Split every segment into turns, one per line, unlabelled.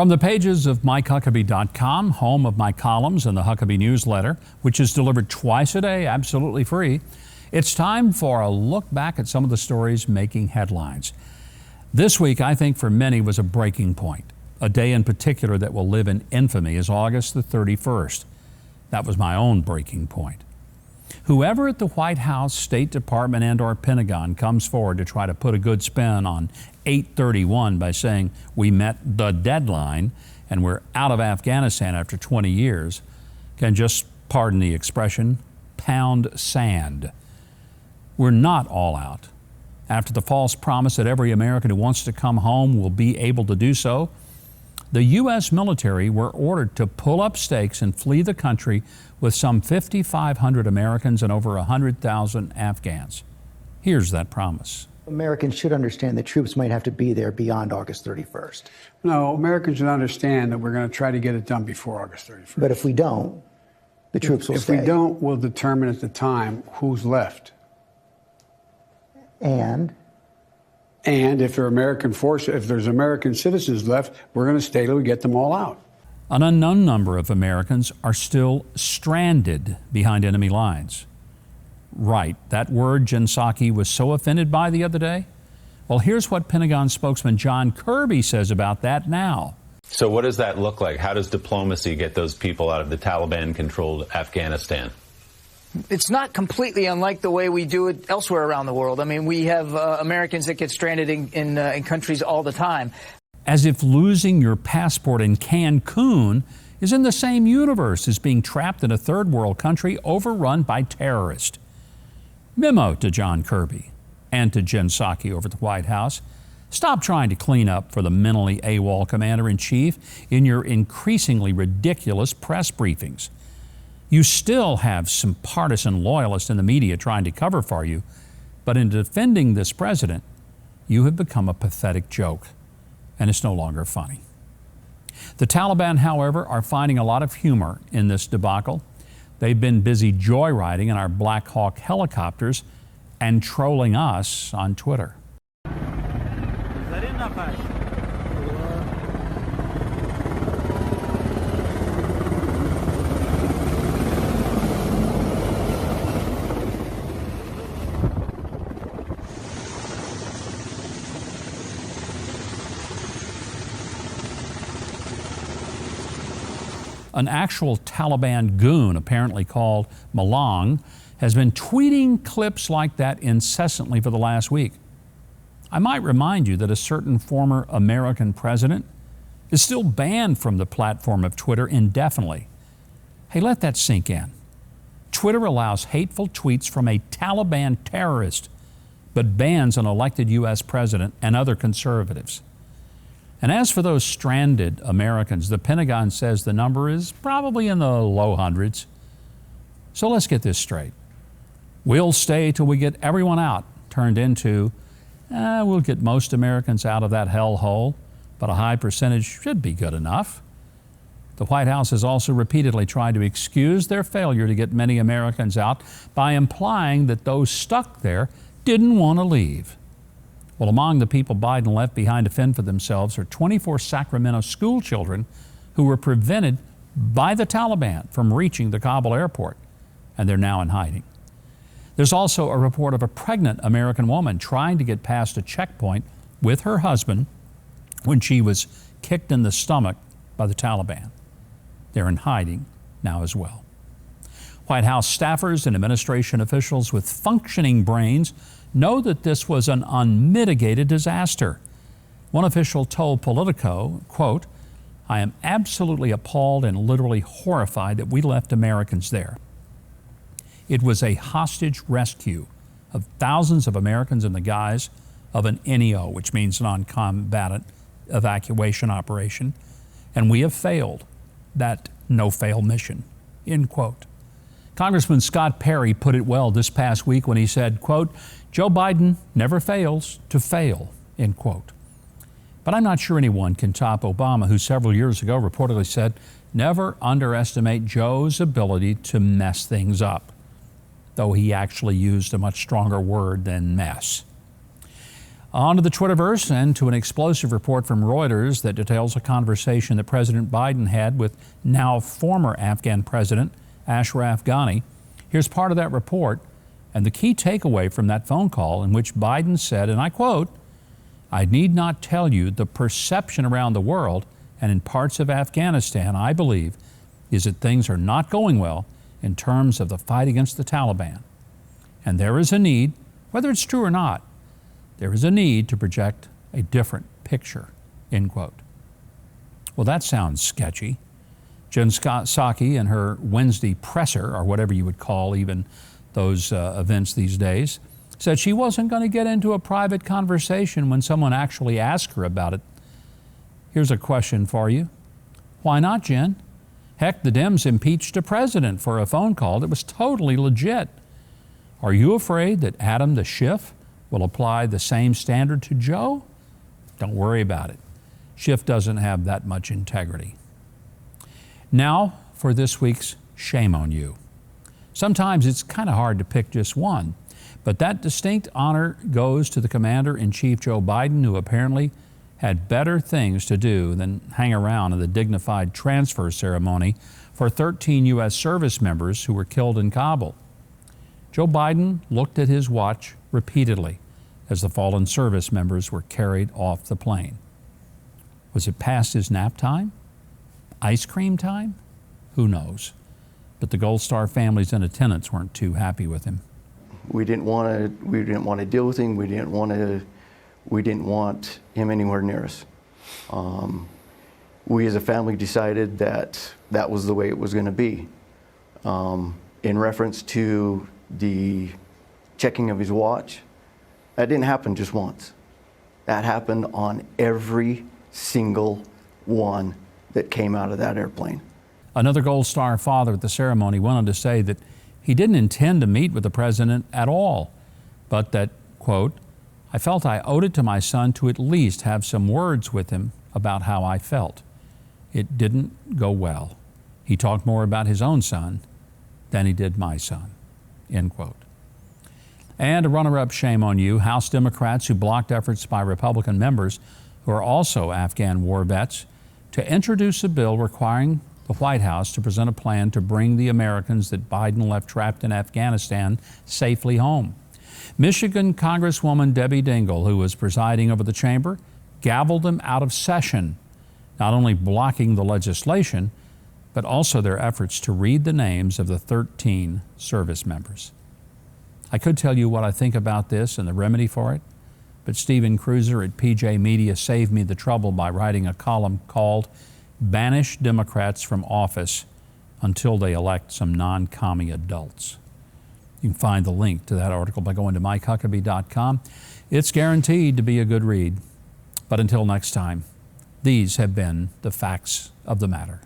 From the pages of MikeHuckabee.com, home of my columns and the Huckabee newsletter, which is delivered twice a day, absolutely free, it's time for a look back at some of the stories making headlines. This week, I think for many, was a breaking point. A day in particular that will live in infamy is August the 31st. That was my own breaking point. Whoever at the White House, State Department, and/or Pentagon comes forward to try to put a good spin on 8/31 by saying we met the deadline and we're out of Afghanistan after 20 years can just, pardon the expression, pound sand. We're not all out. After the false promise that every American who wants to come home will be able to do so, the U.S. military were ordered to pull up stakes and flee the country with some 5,500 Americans and over 100,000 Afghans. Here's that promise.
Americans should understand that troops might have to be there beyond August 31st.
No, Americans should understand that we're going to try to get it done before August 31st.
But if we don't, the troops will stay.
If we don't, we'll determine at the time who's left.
And
if there are American forces, if there's American citizens left, we're going to stay till we get them all out.
An unknown number of Americans are still stranded behind enemy lines. Right, that word Jen Psaki was so offended by the other day? Well, here's what Pentagon spokesman John Kirby says about that now.
So what does that look like? How does diplomacy get those people out of the Taliban-controlled Afghanistan?
It's not completely unlike the way we do it elsewhere around the world. I mean, we have Americans that get stranded in countries all the time.
As if losing your passport in Cancun is in the same universe as being trapped in a third world country overrun by terrorists. Memo to John Kirby and to Jen Psaki over at the White House. Stop trying to clean up for the mentally AWOL commander-in-chief in your increasingly ridiculous press briefings. You still have some partisan loyalists in the media trying to cover for you, but in defending this president, you have become a pathetic joke, and it's no longer funny. The Taliban, however, are finding a lot of humor in this debacle. They've been busy joyriding in our Black Hawk helicopters and trolling us on Twitter. An actual Taliban goon, apparently called Malang, has been tweeting clips like that incessantly for the last week. I might remind you that a certain former American president is still banned from the platform of Twitter indefinitely. Hey, let that sink in. Twitter allows hateful tweets from a Taliban terrorist, but bans an elected U.S. president and other conservatives. And as for those stranded Americans, the Pentagon says the number is probably in the low hundreds. So let's get this straight. We'll stay till we get everyone out turned into, we'll get most Americans out of that hellhole, but a high percentage should be good enough. The White House has also repeatedly tried to excuse their failure to get many Americans out by implying that those stuck there didn't want to leave. Well, among the people Biden left behind to fend for themselves are 24 Sacramento school children who were prevented by the Taliban from reaching the Kabul airport, and they're now in hiding. There's also a report of a pregnant American woman trying to get past a checkpoint with her husband when she was kicked in the stomach by the Taliban. They're in hiding now as well. White House staffers and administration officials with functioning brains know that this was an unmitigated disaster. One official told Politico, quote, "I am absolutely appalled and literally horrified that we left Americans there. It was a hostage rescue of thousands of Americans in the guise of an NEO, which means non-combatant evacuation operation, and we have failed that no-fail mission," end quote. Congressman Scott Perry put it well this past week when he said, quote, "Joe Biden never fails to fail," end quote. But I'm not sure anyone can top Obama, who several years ago reportedly said, "Never underestimate Joe's ability to mess things up," though he actually used a much stronger word than mess. On to the Twitterverse and to an explosive report from Reuters that details a conversation that President Biden had with now former Afghan President Ashraf Ghani. Here's part of that report and the key takeaway from that phone call in which Biden said, and I quote, "I need not tell you the perception around the world and in parts of Afghanistan, I believe, is that things are not going well in terms of the fight against the Taliban. And there is a need, whether it's true or not, there is a need to project a different picture," end quote. Well, that sounds sketchy. Jen Psaki in her Wednesday presser, or whatever you would call even those events these days, said she wasn't going to get into a private conversation when someone actually asked her about it. Here's a question for you. Why not, Jen? Heck, the Dems impeached a president for a phone call that was totally legit. Are you afraid that Adam the Schiff will apply the same standard to Joe? Don't worry about it. Schiff doesn't have that much integrity. Now for this week's Shame on You. Sometimes it's kind of hard to pick just one, but that distinct honor goes to the Commander-in-Chief Joe Biden, who apparently had better things to do than hang around at the dignified transfer ceremony for 13 U.S. service members who were killed in Kabul. Joe Biden looked at his watch repeatedly as the fallen service members were carried off the plane. Was it past his nap time? Ice cream time? Who knows? But the Gold Star families in attendance weren't too happy with him.
We didn't want to deal with him. We didn't want him anywhere near us. We as a family decided that that was the way it was going to be. In reference to the checking of his watch, that didn't happen just once. That happened on every single one that came out of that airplane.
Another Gold Star father at the ceremony went on to say that he didn't intend to meet with the president at all, but that, quote, "I felt I owed it to my son to at least have some words with him about how I felt. It didn't go well. He talked more about his own son than he did my son," end quote. And a runner-up shame on you, House Democrats who blocked efforts by Republican members who are also Afghan war vets to introduce a bill requiring the White House to present a plan to bring the Americans that Biden left trapped in Afghanistan safely home. Michigan Congresswoman Debbie Dingell, who was presiding over the chamber, gavelled them out of session, not only blocking the legislation, but also their efforts to read the names of the 13 service members. I could tell you what I think about this and the remedy for it, but Stephen Cruiser at PJ Media saved me the trouble by writing a column called "Banish Democrats from Office Until They Elect Some Non-Commie Adults." You can find the link to that article by going to MikeHuckabee.com. It's guaranteed to be a good read. But until next time, these have been the facts of the matter.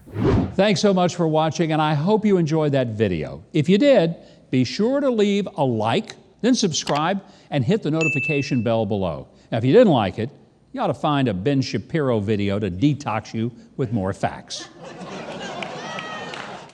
Thanks so much for watching, and I hope you enjoyed that video. If you did, be sure to leave a like, then subscribe, and hit the notification bell below. Now, if you didn't like it, you ought to find a Ben Shapiro video to detox you with more facts.